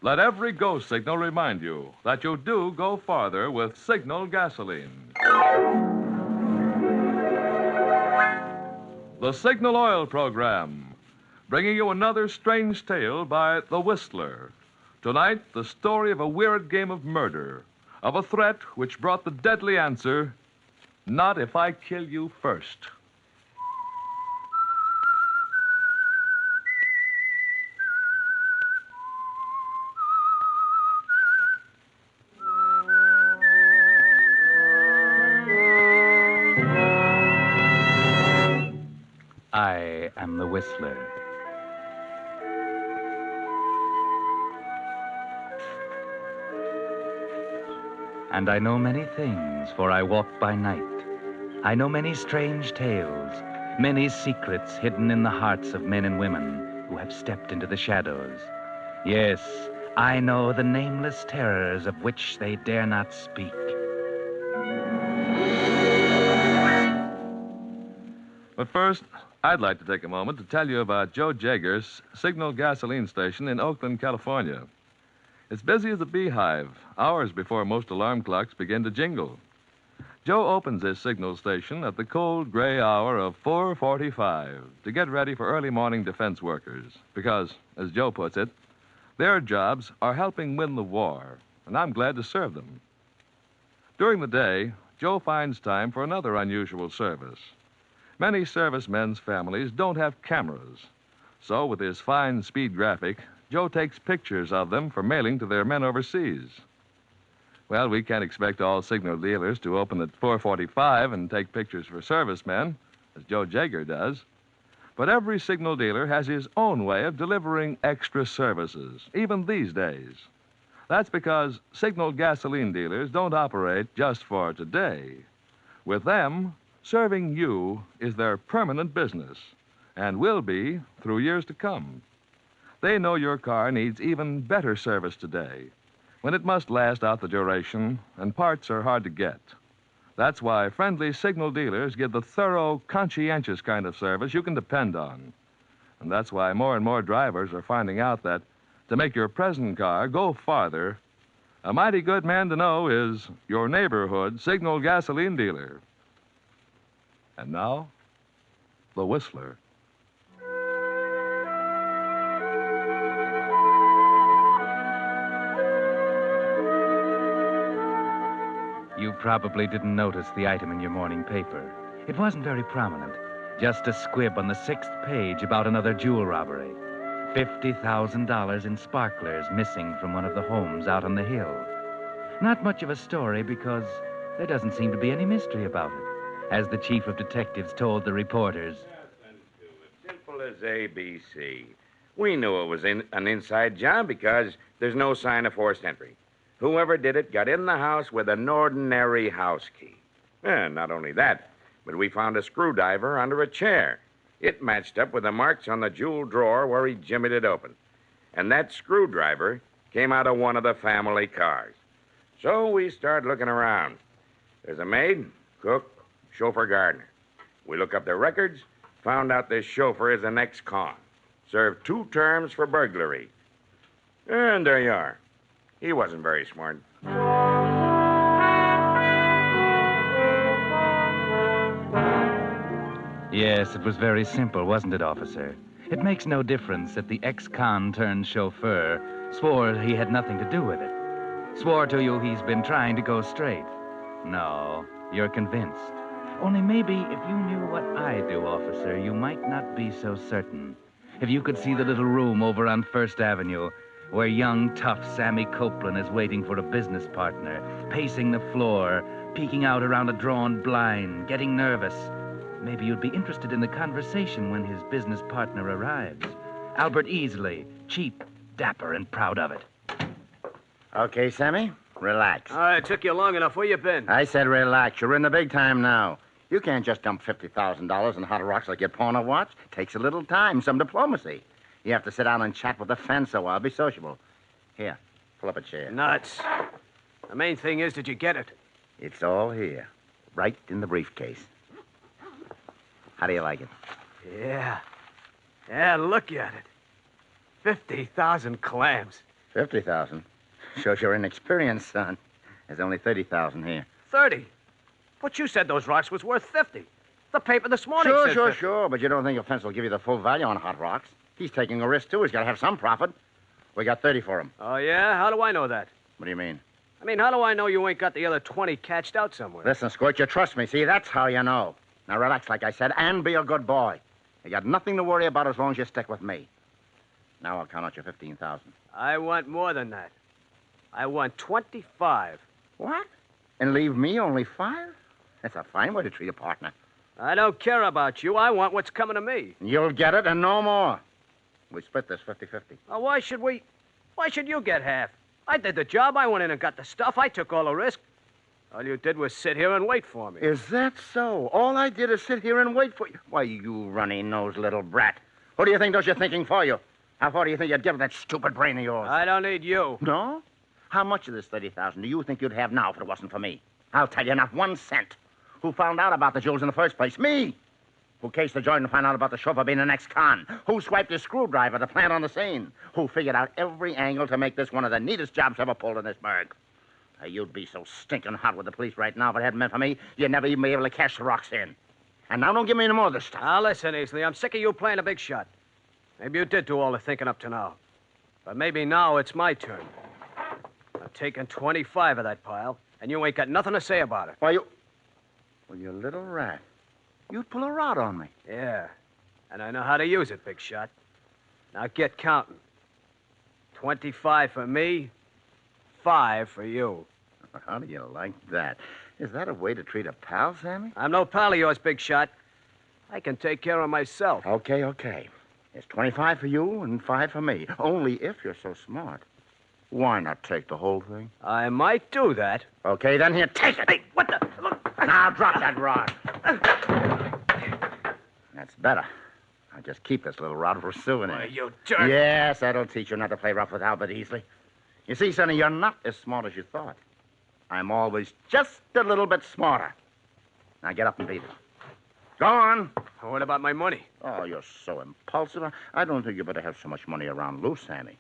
Let every go signal remind you that you do go farther with Signal gasoline. The Signal Oil Program, bringing you another strange tale by The Whistler. Tonight, the story of a weird game of murder, of a threat which brought the deadly answer, not if I kill you first. I am the Whistler. And I know many things, for I walk by night. I know many strange tales, many secrets hidden in the hearts of men and women who have stepped into the shadows. Yes, I know the nameless terrors of which they dare not speak. But first, I'd like to take a moment to tell you about Joe Jager's Signal gasoline station in Oakland, California. It's busy as a beehive, hours before most alarm clocks begin to jingle. Joe opens his signal station at the cold, gray hour of 4:45 to get ready for early morning defense workers because, as Joe puts it, their jobs are helping win the war, and I'm glad to serve them. During the day, Joe finds time for another unusual service. Many servicemen's families don't have cameras, so with his fine speed graphic, Joe takes pictures of them for mailing to their men overseas. Well, we can't expect all signal dealers to open at 4:45 and take pictures for servicemen, as Joe Jager does. But every signal dealer has his own way of delivering extra services, even these days. That's because Signal gasoline dealers don't operate just for today. With them, serving you is their permanent business, and will be through years to come. They know your car needs even better service today, when it must last out the duration and parts are hard to get. That's why friendly Signal dealers give the thorough, conscientious kind of service you can depend on. And that's why more and more drivers are finding out that to make your present car go farther, a mighty good man to know is your neighborhood Signal gasoline dealer. And now, the Whistler. You probably didn't notice the item in your morning paper. It wasn't very prominent. Just a squib on the 6th page about another jewel robbery. $50,000 in sparklers missing from one of the homes out on the hill. Not much of a story because there doesn't seem to be any mystery about it, as the chief of detectives told the reporters. Simple as ABC. We knew it was an inside job because there's no sign of forced entry. Whoever did it got in the house with an ordinary house key. And not only that, but we found a screwdriver under a chair. It matched up with the marks on the jewel drawer where he jimmied it open. And that screwdriver came out of one of the family cars. So we started looking around. There's a maid, cook, chauffeur, gardener. We look up their records, found out this chauffeur is an ex-con. Served 2 terms for burglary. And there you are. He wasn't very smart. Yes, it was very simple, wasn't it, officer? It makes no difference that the ex-con turned chauffeur swore he had nothing to do with it. Swore to you he's been trying to go straight. No, you're convinced. Only maybe if you knew what I do, officer, you might not be so certain. If you could see the little room over on First Avenue where young, tough Sammy Copeland is waiting for a business partner, pacing the floor, peeking out around a drawn blind, getting nervous. Maybe you'd be interested in the conversation when his business partner arrives. Albert Easley, cheap, dapper, and proud of it. Okay, Sammy, relax. It took you long enough. Where you been? I said relax. You're in the big time now. You can't just dump $50,000 in hot rocks like your porno watch. Takes a little time, some diplomacy. You have to sit down and chat with the fence a while. Be sociable. Here, pull up a chair. Nuts. The main thing is, did you get it? It's all here, right in the briefcase. How do you like it? Yeah. Yeah, look at it. 50,000 clams. $50,000. Shows you're inexperienced, son. There's only $30,000 here. 30. But you said those rocks was worth 50. The paper this morning said 50. Sure. But you don't think a fence will give you the full value on hot rocks? He's taking a risk, too. He's got to have some profit. We got 30 for him. Oh, yeah? How do I know that? What do you mean? I mean, how do I know you ain't got the other 20 catched out somewhere? Listen, Squirt, you trust me. See, that's how you know. Now, relax, like I said, and be a good boy. You got nothing to worry about as long as you stick with me. Now I'll count out your 15,000. I want more than that. I want 25. What? And leave me only 5? That's a fine way to treat a partner. I don't care about you. I want what's coming to me. You'll get it and no more. We split this 50-50. Now, why should you get half? I did the job. I went in and got the stuff. I took all the risk. All you did was sit here and wait for me. Is that so? All I did is sit here and wait for you. Why, you runny-nosed little brat. Who do you think does your thinking for you? How far do you think you'd give that stupid brain of yours? I don't need you. No? How much of this 30,000 do you think you'd have now if it wasn't for me? I'll tell you, not 1 cent. Who found out about the jewels in the first place? Me. Who cased the joint and found out about the chauffeur being an ex-con? Who swiped his screwdriver to plant on the scene? Who figured out every angle to make this one of the neatest jobs ever pulled in this burg? You'd be so stinking hot with the police right now if it hadn't been for me, you'd never even be able to cash the rocks in. And now don't give me any more of this stuff. Now, listen, Easley. I'm sick of you playing a big shot. Maybe you did do all the thinking up to now. But maybe now it's my turn. I'm taking 25 of that pile, and you ain't got nothing to say about it. Why, you... Well, you little rat. You'd pull a rod on me. Yeah, and I know how to use it, big shot. Now get counting. 25 for me, 5 for you. How do you like that? Is that a way to treat a pal, Sammy? I'm no pal of yours, big shot. I can take care of myself. Okay. It's 25 for you and 5 for me. Only if you're so smart. Why not take the whole thing? I might do that. Okay, then here, take it. Hey, what the... Look. Now, drop that rod. That's better. I'll just keep this little rod for a souvenir. Why, you jerk. Yes, that'll teach you not to play rough with Albert Easley. You see, Sonny, you're not as smart as you thought. I'm always just a little bit smarter. Now get up and beat it. Go on. What about my money? Oh, you're so impulsive. I don't think you better have so much money around loose, Sammy.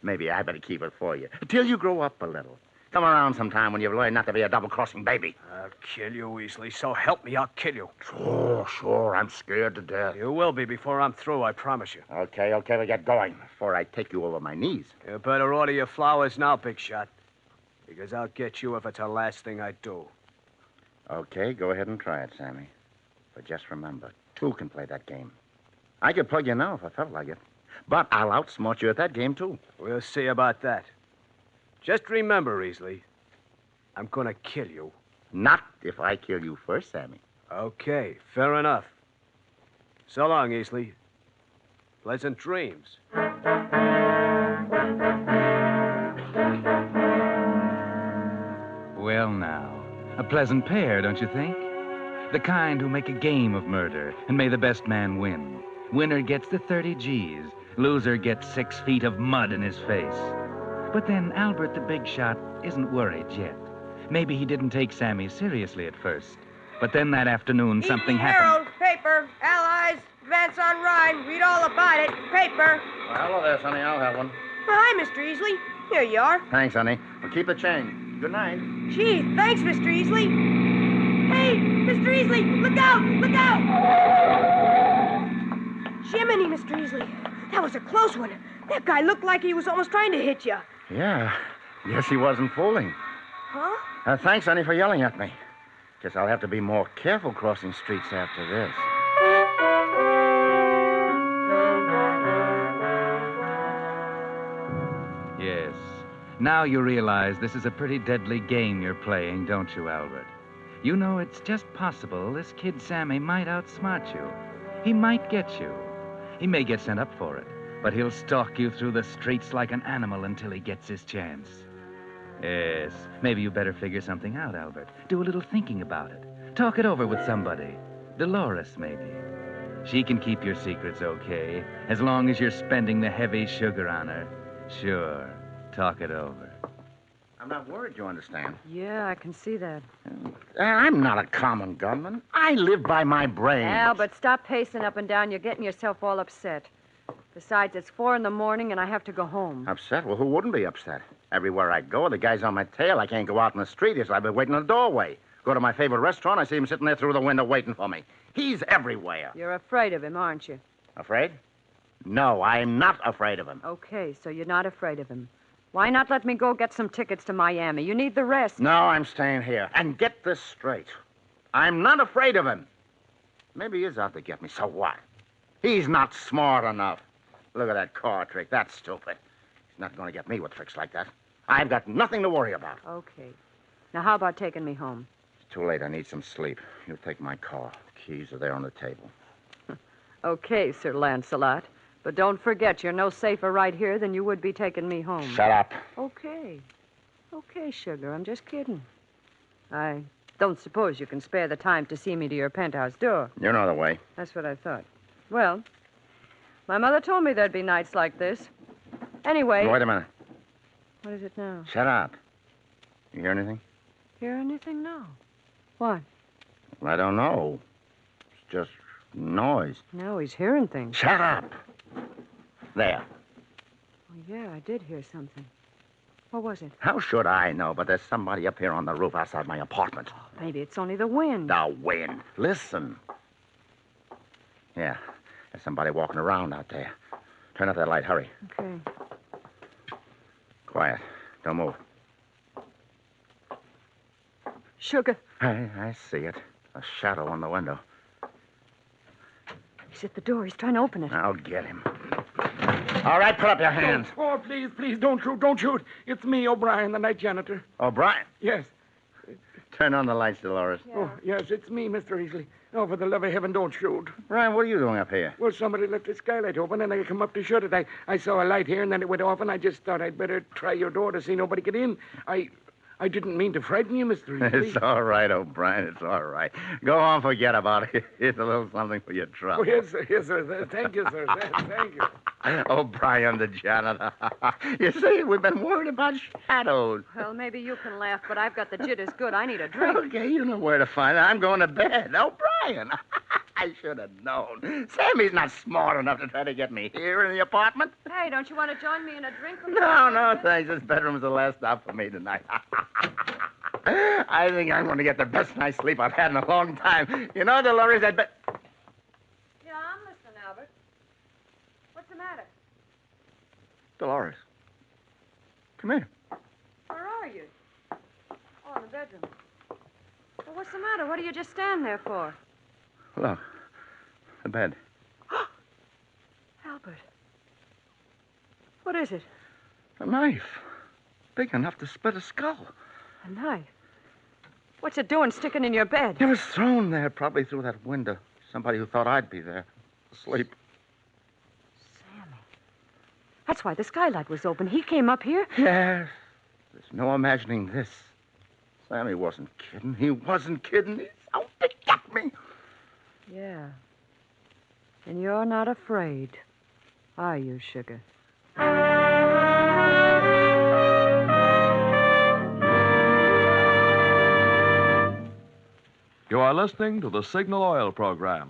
Maybe I better keep it for you till you grow up a little. Come around sometime when you've learned not to be a double-crossing baby. I'll kill you, Weasley. So help me, I'll kill you. Sure. I'm scared to death. You will be before I'm through, I promise you. Okay, we get going before I take you over my knees. You better order your flowers now, big shot. Because I'll get you if it's the last thing I do. Okay, go ahead and try it, Sammy. But just remember, 2 can play that game. I could plug you now if I felt like it. But I'll outsmart you at that game, too. We'll see about that. Just remember, Easley, I'm gonna kill you. Not if I kill you first, Sammy. Okay, fair enough. So long, Easley. Pleasant dreams. Well, now, a pleasant pair, don't you think? The kind who make a game of murder, and may the best man win. Winner gets the 30 G's. Loser gets 6 feet of mud in his face. But then Albert the big shot isn't worried yet. Maybe he didn't take Sammy seriously at first. But then that afternoon, something happened. Herald, paper, Allies, advance on Rhine. Read all about it. Paper. Well, hello there, Sonny. I'll have one. Hi, Mr. Easley. Here you are. Thanks, honey. Well, keep the change. Good night. Gee, thanks, Mr. Easley. Hey, Mr. Easley, look out! Look out! Jiminy, Mr. Easley. That was a close one. That guy looked like he was almost trying to hit you. Yeah. Guess he wasn't fooling. Huh? Thanks, honey, for yelling at me. Guess I'll have to be more careful crossing streets after this. Yes. Now you realize this is a pretty deadly game you're playing, don't you, Albert? You know it's just possible this kid Sammy might outsmart you. He might get you. He may get sent up for it, but he'll stalk you through the streets like an animal until he gets his chance. Yes, maybe you better figure something out, Albert. Do a little thinking about it. Talk it over with somebody. Dolores, maybe. She can keep your secrets okay, as long as you're spending the heavy sugar on her. Sure. Talk it over. I'm not worried, you understand. Yeah, I can see that. I'm not a common gunman. I live by my brains. Albert, stop pacing up and down. You're getting yourself all upset. Besides, it's 4 a.m, and I have to go home. Upset? Well, who wouldn't be upset? Everywhere I go, the guy's on my tail. I can't go out in the street. I've been waiting in the doorway. Go to my favorite restaurant, I see him sitting there through the window waiting for me. He's everywhere. You're afraid of him, aren't you? Afraid? No, I'm not afraid of him. Okay, so you're not afraid of him. Why not let me go get some tickets to Miami? You need the rest. No, I'm staying here. And get this straight. I'm not afraid of him. Maybe he is out to get me. So what? He's not smart enough. Look at that car trick. That's stupid. He's not going to get me with tricks like that. I've got nothing to worry about. Okay. Now, how about taking me home? It's too late. I need some sleep. You take my car. Keys are there on the table. Okay, Sir Lancelot. But don't forget, you're no safer right here than you would be taking me home. Shut up. Okay. Okay, sugar. I'm just kidding. I don't suppose you can spare the time to see me to your penthouse door. You know the way. That's what I thought. Well, my mother told me there'd be nights like this. Anyway... Wait a minute. What is it now? Shut up. You hear anything? Hear anything? No. What? I don't know. It's just noise. No, he's hearing things. Shut up. There. Oh, yeah, I did hear something. What was it? How should I know? But there's somebody up here on the roof outside my apartment. Maybe it's only the wind. The wind. Listen. Yeah, there's somebody walking around out there. Turn up that light. Hurry. Okay. Quiet. Don't move. Sugar. I see it. A shadow on the window. He's at the door. He's trying to open it. I'll get him. All right, put up your hands. Oh, please, don't shoot, don't shoot. It's me, O'Brien, the night janitor. O'Brien. Yes. Turn on the lights, Dolores. Yeah. Oh, yes, it's me, Mr. Easley. Oh, for the love of heaven, don't shoot. Ryan, what are you doing up here? Well, somebody left the skylight open, and I come up to shut it. I saw a light here, and then it went off, and I just thought I'd better try your door to see nobody get in. I didn't mean to frighten you, Mr. Easley. It's all right, O'Brien. It's all right. Go on, forget about it. Here's a little something for your trouble. Oh, yes, sir. Yes, sir. Thank you, sir. Thank you. O'Brien, the janitor. You see, we've been worried about shadows. Well, maybe you can laugh, but I've got the jitters good. I need a drink. Okay, you know where to find it. I'm going to bed. O'Brien. I should have known. Sammy's not smart enough to try to get me here in the apartment. Hey, don't you want to join me in a drink? No, thanks. This bedroom's the last stop for me tonight. I think I'm going to get the best night's sleep I've had in a long time. You know, Dolores, I'd bet... Yeah, I'm listening, Albert. What's the matter? Dolores, come here. Where are you? Oh, in the bedroom. Well, what's the matter? What do you just stand there for? Look, the bed. Albert. What is it? A knife. Big enough to split a skull. A knife? What's it doing sticking in your bed? It was thrown there, probably through that window. Somebody who thought I'd be there, asleep. Sammy. That's why the skylight was open. He came up here. Yes. There's no imagining this. Sammy wasn't kidding. He wasn't kidding. He's out to get me. Yeah. And you're not afraid, are you, sugar? You are listening to the Signal Oil program.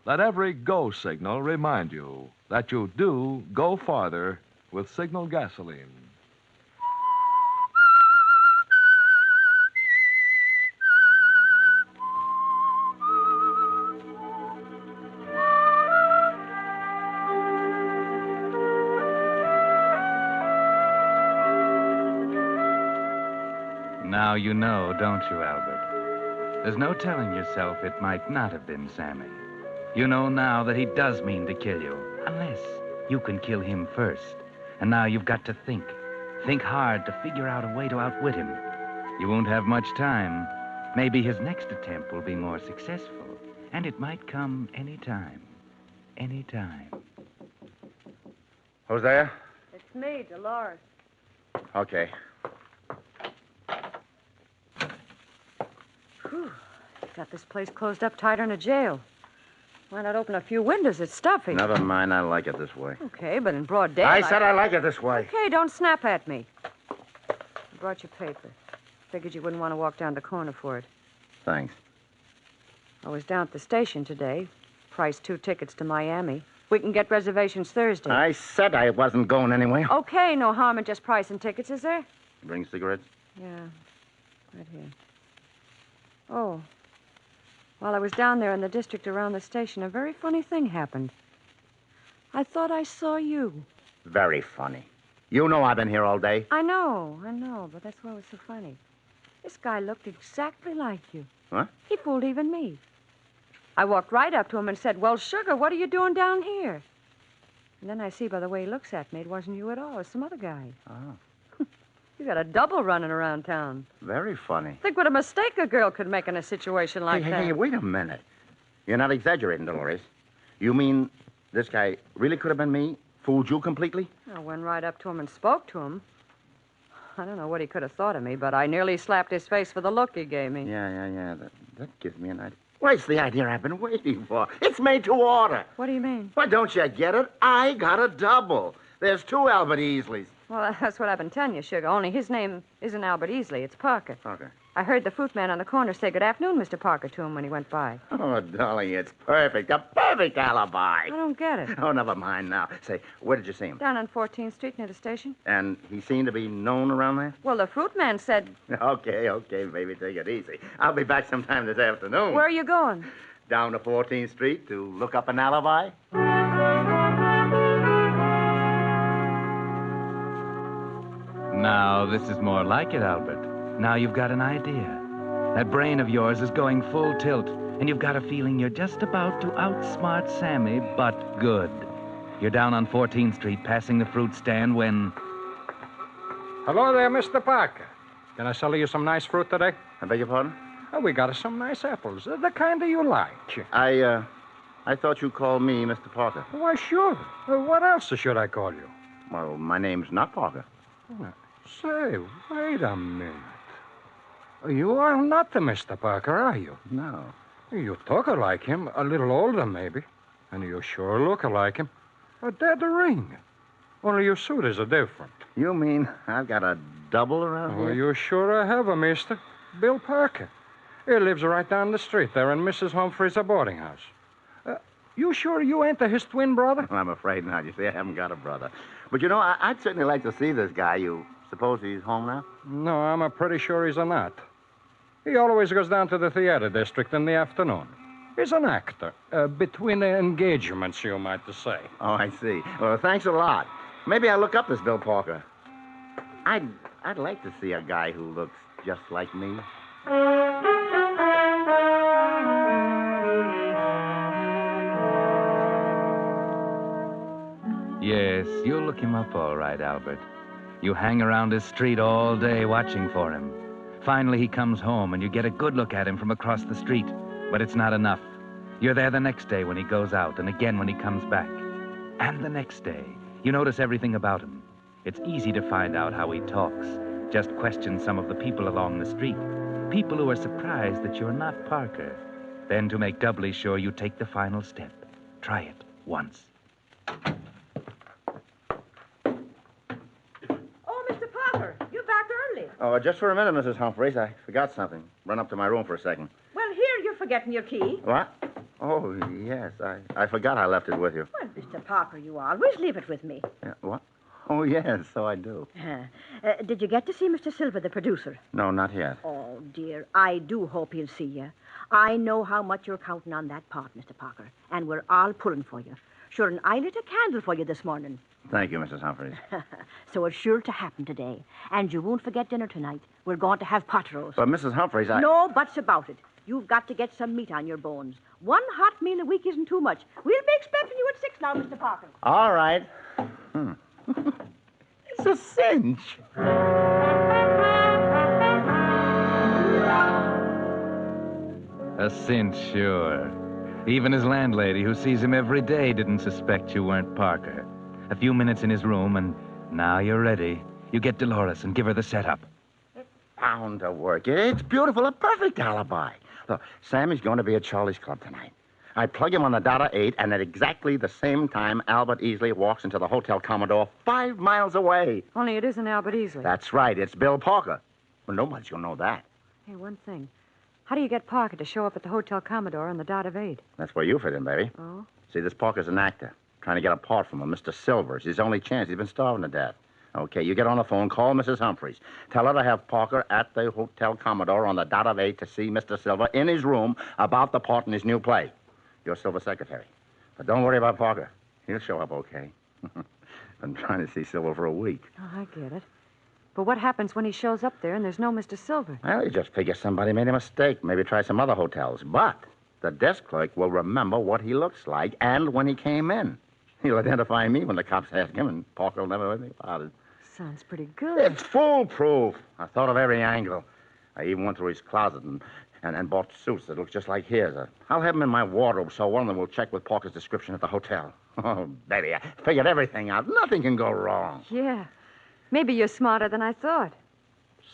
Let every go signal remind you that you do go farther with Signal gasoline. Now you know, don't you, Albert? There's no telling yourself it might not have been Sammy. You know now that he does mean to kill you, unless you can kill him first. And now you've got to think. Think hard to figure out a way to outwit him. You won't have much time. Maybe his next attempt will be more successful. And it might come any time. Any time. Who's there? It's me, Dolores. Okay. Whew. Got this place closed up tighter than a jail. Why not open a few windows? It's stuffy. Never mind. I like it this way. Okay, but in broad daylight... I said I like it this way. Okay, don't snap at me. I brought your paper. Figured you wouldn't want to walk down the corner for it. Thanks. I was down at the station today. Priced 2 tickets to Miami. We can get reservations Thursday. I said I wasn't going anywhere. Okay, no harm in just pricing tickets, is there? Bring cigarettes? Yeah, right here. Oh. While I was down there in the district around the station, a very funny thing happened. I thought I saw you. Very funny. You know I've been here all day. I know, but that's why it was so funny. This guy looked exactly like you. What? He fooled even me. I walked right up to him and said, "Well, Sugar, what are you doing down here?" And then I see by the way he looks at me, it wasn't you at all. It was some other guy. Oh. You got a double running around town. Very funny. Think what a mistake a girl could make in a situation like that. Hey, wait a minute. You're not exaggerating, Dolores. You mean this guy really could have been me? Fooled you completely? I went right up to him and spoke to him. I don't know what he could have thought of me, but I nearly slapped his face for the look he gave me. Yeah. That gives me an idea. Well, it's the idea I've been waiting for. It's made to order. What do you mean? Why, don't you get it? I got a double. There's 2 Albert Easleys. Well, that's what I've been telling you, Sugar. Only his name isn't Albert Easley. It's Parker. Parker. I heard the fruit man on the corner say good afternoon, Mr. Parker, to him when he went by. Oh, darling, it's perfect. A perfect alibi. I don't get it. Oh, never mind now. Say, where did you see him? Down on 14th Street near the station. And he seemed to be known around there? Well, the fruit man said... Okay, baby, take it easy. I'll be back sometime this afternoon. Where are you going? Down to 14th Street to look up an alibi. Now, this is more like it, Albert. Now you've got an idea. That brain of yours is going full tilt, and you've got a feeling you're just about to outsmart Sammy, but good. You're down on 14th Street, passing the fruit stand when... Hello there, Mr. Parker. Can I sell you some nice fruit today? I beg your pardon? Oh, we got some nice apples. The kind that you like. I thought you called me Mr. Parker. Why, sure. What else should I call you? Well, my name's not Parker. Say, wait a minute. You are not the Mr. Parker, are you? No. You talk like him, a little older, maybe. And you sure look like him. A dead ring. Only your suit is different. You mean I've got a double around Well, here? you sure have a mister. Bill Parker. He lives right down the street there in Mrs. Humphrey's boarding house. You sure you ain't his twin brother? I'm afraid not. You see, I haven't got a brother. But, you know, I'd certainly like to see this guy. You suppose he's home now? No, I'm pretty sure he's not. He always goes down to the theater district in the afternoon. He's an actor. Between engagements, you might say. Oh, I see. Well, thanks a lot. Maybe I'll look up this Bill Parker. I'd like to see a guy who looks just like me. Yes, you'll look him up all right, Albert. You hang around his street all day watching for him. Finally, he comes home, and you get a good look at him from across the street. But it's not enough. You're there the next day when he goes out, and again when he comes back. And the next day, you notice everything about him. It's easy to find out how he talks. Just question some of the people along the street. People who are surprised that you're not Parker. Then, to make doubly sure, you take the final step. Try it once. Oh, Mr. Parker, you're back early. Oh, just for a minute, Mrs. Humphreys. I forgot something. Run up to my room for a second. Well, here you're forgetting your key. What? Oh, yes. I forgot I left it with you. Well, Mr. Parker, you always leave it with me. What? Oh, yes, so I do. Did you get to see Mr. Silver, the producer? No, not yet. Oh, dear, I do hope he'll see you. I know how much you're counting on that part, Mr. Parker, and we're all pulling for you. Sure, and I lit a candle for you this morning. Thank you, Mrs. Humphreys. So it's sure to happen today. And you won't forget dinner tonight. We're going to have pot roast. But, Mrs. Humphreys, No buts about it. You've got to get some meat on your bones. One hot meal a week isn't too much. We'll be expecting you at 6 now, Mr. Parker. All right. It's a cinch. A cinch, sure. Even his landlady, who sees him every day, didn't suspect you weren't Parker. A few minutes in his room, and now you're ready. You get Dolores and give her the setup. Bound to work. It's beautiful. A perfect alibi. Look, Sammy's going to be at Charlie's Club tonight. I plug him on the dot at 8, and at exactly the same time, Albert Easley walks into the Hotel Commodore 5 miles away. Only it isn't Albert Easley. That's right. It's Bill Parker. Well, nobody's going to know that. Hey, one thing. How do you get Parker to show up at the Hotel Commodore on the dot of 8? That's where you fit in, baby. Oh? See, this Parker's an actor. trying to get a part from him, Mr. Silver. It's his only chance. He's been starving to death. Okay, you get on the phone, call Mrs. Humphreys. Tell her to have Parker at the Hotel Commodore on the dot of 8 to see Mr. Silver in his room about the part in his new play. You're Silver's secretary. But don't worry about Parker. He'll show up okay. Been trying to see Silver for a week. Oh, I get it. But what happens when he shows up there and there's no Mr. Silver? Well, you just figure somebody made a mistake. Maybe try some other hotels. But the desk clerk will remember what he looks like and when he came in. He'll identify me when the cops ask him, and Parker will never think about it. Sounds pretty good. It's foolproof. I thought of every angle. I even went through his closet and bought suits that look just like his. I'll have them in my wardrobe so one of them will check with Parker's description at the hotel. Oh, baby, I figured everything out. Nothing can go wrong. Yeah. Maybe you're smarter than I thought.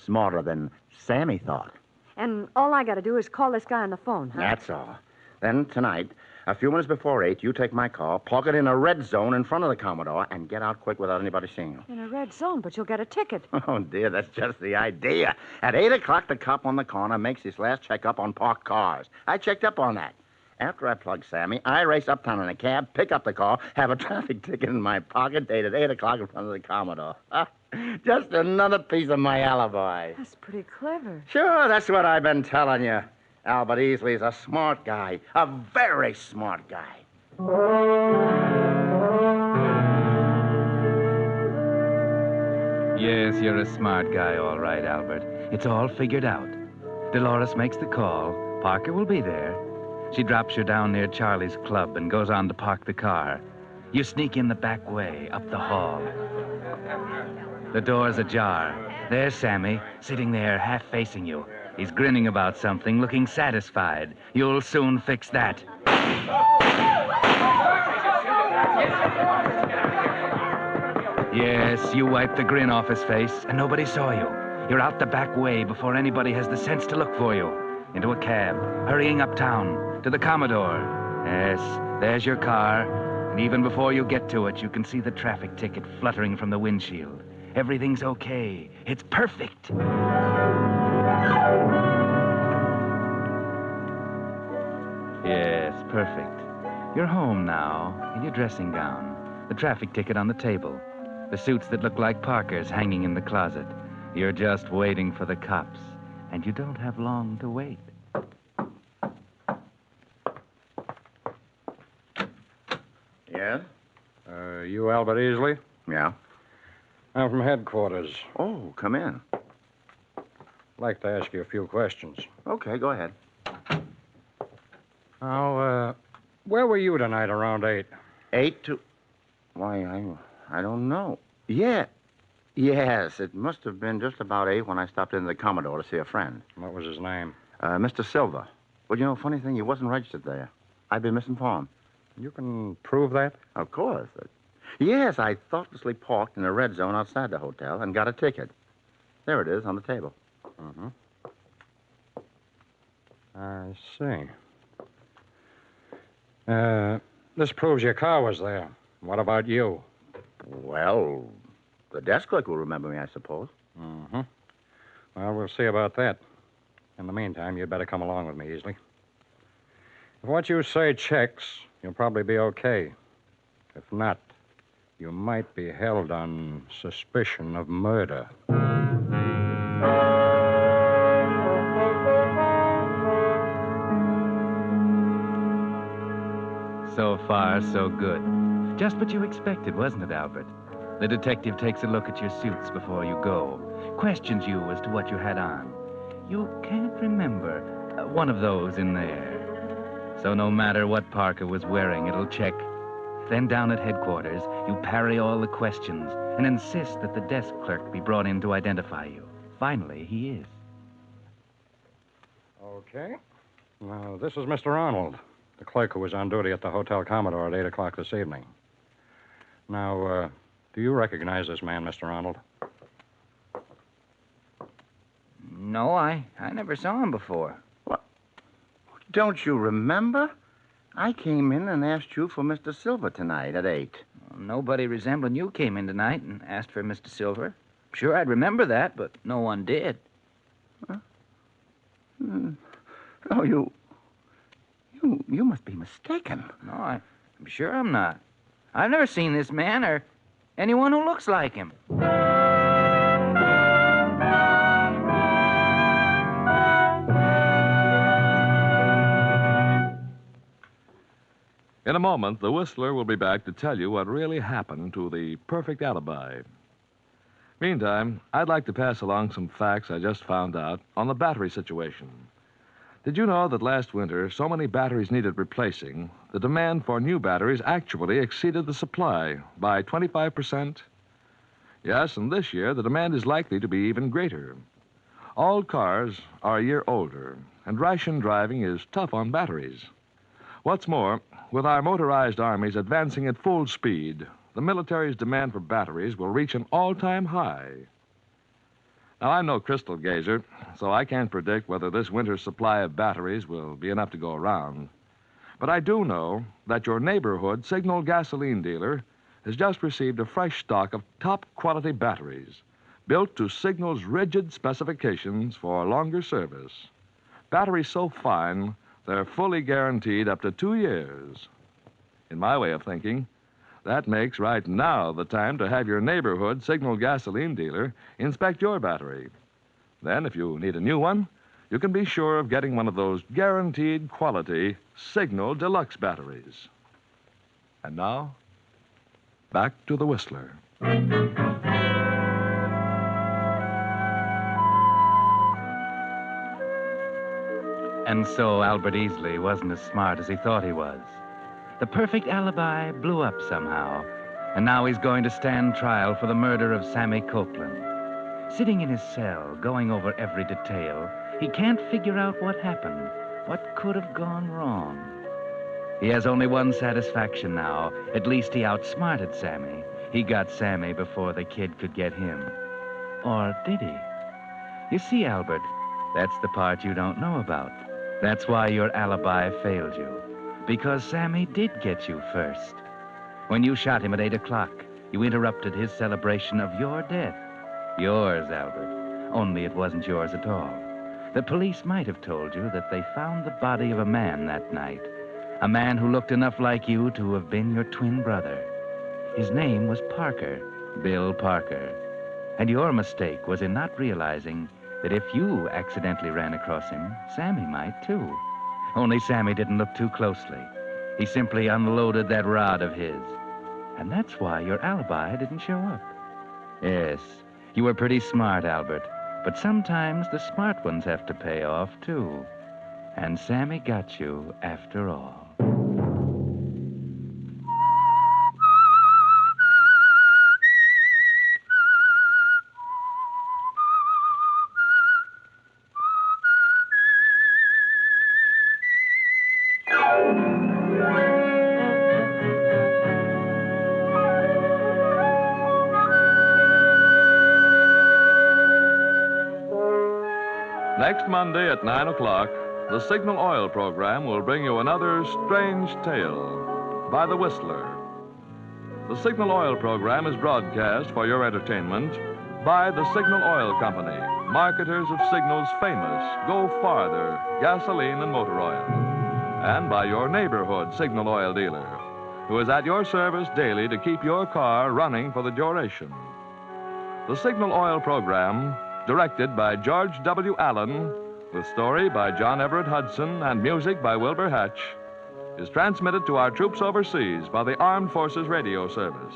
Smarter than Sammy thought. And all I got to do is call this guy on the phone, huh? That's all. Then tonight, a few minutes before 8, you take my car, park it in a red zone in front of the Commodore, and get out quick without anybody seeing you. In a red zone, but you'll get a ticket. Oh, dear, that's just the idea. At 8 o'clock, the cop on the corner makes his last checkup on parked cars. I checked up on that. After I plug Sammy, I race uptown in a cab, pick up the car, have a traffic ticket in my pocket, dated 8 o'clock in front of the Commodore. Just another piece of my alibi. That's pretty clever. Sure, that's what I've been telling you. Albert Easley's a smart guy, a very smart guy. Yes, you're a smart guy, all right, Albert. It's all figured out. Dolores makes the call. Parker will be there. She drops you down near Charlie's club and goes on to park the car. You sneak in the back way, up the hall. The door's ajar. There's Sammy, sitting there, half facing you. He's grinning about something, looking satisfied. You'll soon fix that. Yes, you wiped the grin off his face, and nobody saw you. You're out the back way before anybody has the sense to look for you. Into a cab, hurrying uptown, to the Commodore. Yes, there's your car, and even before you get to it, you can see the traffic ticket fluttering from the windshield. Everything's okay. It's perfect. Yes, perfect. You're home now, in your dressing gown. The traffic ticket on the table. The suits that look like Parker's hanging in the closet. You're just waiting for the cops, and you don't have long to wait. Yes? You Albert Easley? Yeah. I'm from headquarters. Oh, come in. I'd like to ask you a few questions. Okay, go ahead. Now, where were you tonight around 8? 8 to... Why, I don't know. Yeah. Yes, it must have been just about 8 when I stopped into the Commodore to see a friend. What was his name? Mr. Silver. Well, you know, funny thing, he wasn't registered there. I'd been misinformed. You can prove that? Of course. Yes, I thoughtlessly parked in a red zone outside the hotel and got a ticket. There it is on the table. Mm-hmm. I see. This proves your car was there. What about you? Well, the desk clerk will remember me, I suppose. Mm-hmm. Well, we'll see about that. In the meantime, you'd better come along with me, Easley. If what you say checks, you'll probably be okay. If not, you might be held on suspicion of murder. So far, so good. Just what you expected, wasn't it, Albert? The detective takes a look at your suits before you go, questions you as to what you had on. You can't remember one of those in there. So no matter what Parker was wearing, it'll check. Then down at headquarters, you parry all the questions and insist that the desk clerk be brought in to identify you. Finally, he is. Okay. Now, this is Mr. Arnold, the clerk who was on duty at the Hotel Commodore at 8 o'clock this evening. Now, do you recognize this man, Mr. Arnold? No, I never saw him before. What? Don't you remember? I came in and asked you for Mr. Silver tonight at 8. Well, nobody resembling you came in tonight and asked for Mr. Silver. Sure, I'd remember that, but no one did. Huh? Oh, you must be mistaken. No, I'm sure I'm not. I've never seen this man or anyone who looks like him. In a moment, the Whistler will be back to tell you what really happened to the perfect alibi. Meantime, I'd like to pass along some facts I just found out on the battery situation. Did you know that last winter, so many batteries needed replacing, the demand for new batteries actually exceeded the supply by 25%? Yes, and this year, the demand is likely to be even greater. All cars are a year older, and ration driving is tough on batteries. What's more, with our motorized armies advancing at full speed, the military's demand for batteries will reach an all-time high. Now, I'm no crystal gazer, so I can't predict whether this winter's supply of batteries will be enough to go around. But I do know that your neighborhood Signal gasoline dealer has just received a fresh stock of top-quality batteries built to Signal's rigid specifications for longer service. Batteries so fine, they're fully guaranteed up to 2 years. In my way of thinking, that makes right now the time to have your neighborhood Signal gasoline dealer inspect your battery. Then, if you need a new one, you can be sure of getting one of those guaranteed quality Signal Deluxe batteries. And now, back to the Whistler. And so Albert Easley wasn't as smart as he thought he was. The perfect alibi blew up somehow, and now he's going to stand trial for the murder of Sammy Copeland. Sitting in his cell, going over every detail, he can't figure out what happened, what could have gone wrong. He has only one satisfaction now. At least he outsmarted Sammy. He got Sammy before the kid could get him. Or did he? You see, Albert, that's the part you don't know about. That's why your alibi failed you. Because Sammy did get you first. When you shot him at 8 o'clock, you interrupted his celebration of your death. Yours, Albert. Only it wasn't yours at all. The police might have told you that they found the body of a man that night. A man who looked enough like you to have been your twin brother. His name was Parker, Bill Parker. And your mistake was in not realizing that if you accidentally ran across him, Sammy might too. Only Sammy didn't look too closely. He simply unloaded that rod of his. And that's why your alibi didn't show up. Yes, you were pretty smart, Albert. But sometimes the smart ones have to pay off, too. And Sammy got you after all. Next Monday at 9 o'clock, the Signal Oil program will bring you another strange tale by the Whistler. The Signal Oil program is broadcast for your entertainment by the Signal Oil Company, marketers of Signal's famous Go Farther gasoline and motor oil, and by your neighborhood Signal Oil dealer, who is at your service daily to keep your car running for the duration. The Signal Oil program, directed by George W. Allen, with story by John Everett Hudson and music by Wilbur Hatch, is transmitted to our troops overseas by the Armed Forces Radio Service.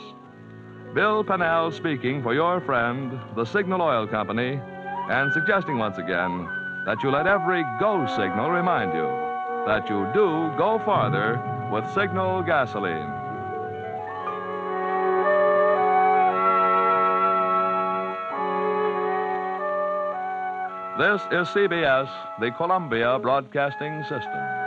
Bill Pennell speaking for your friend, the Signal Oil Company, and suggesting once again that you let every go signal remind you that you do go farther with Signal gasoline. This is CBS, the Columbia Broadcasting System.